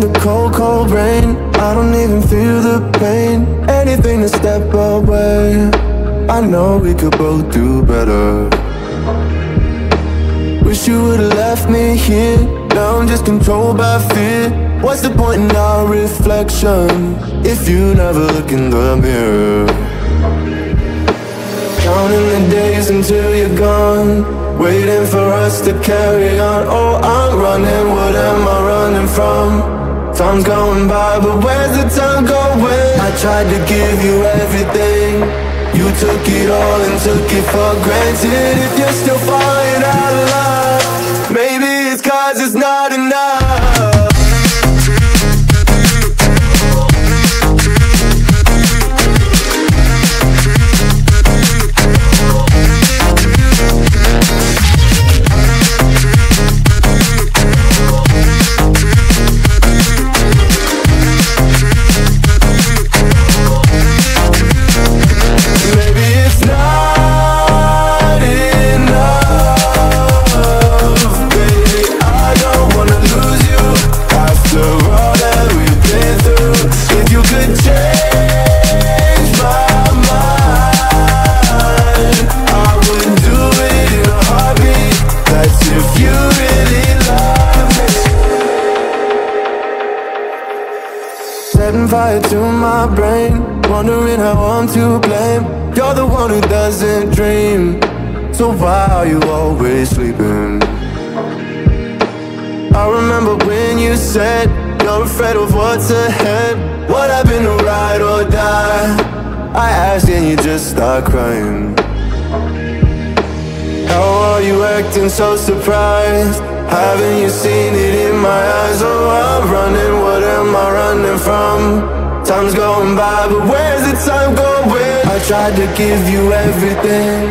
the cold, cold rain. I don't even feel the pain. Anything to step away. I know we could both do better. Wish you would've left me here. Now I'm just controlled by fear. What's the point in our reflection if you never look in the mirror? Counting the days until you're gone, waiting for us to carry on. Oh, I'm running, what am I running from? Time's going by, but where's the time going? I tried to give you everything, you took it all and took it for granted. If you're still falling out of love, maybe it's 'cause it's not enough. 'Setting fire to my brain, wondering how I'm to blame. You're the one who doesn't dream, so why are you always sleeping? I remember when you said you're afraid of what's ahead. What happened to ride or die? I asked and you just start crying. How are you acting so surprised? Haven't you seen it in my eyes? Oh, I'm running, what am I running from? Time's going by, but where's the time going? I tried to give you everything,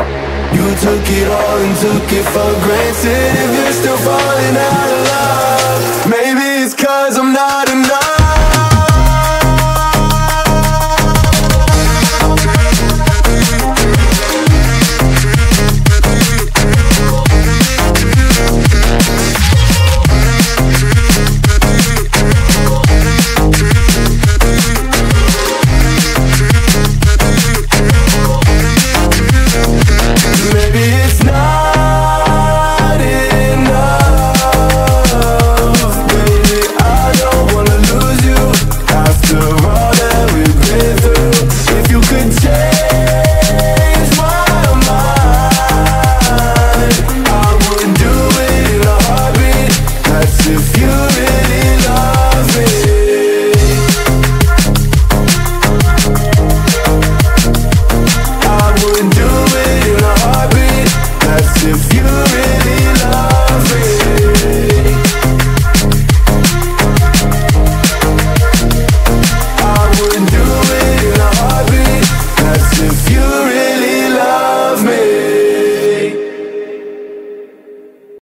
you took it all and took it for granted. If you're still falling out of love, maybe it's 'cause I'm not enough.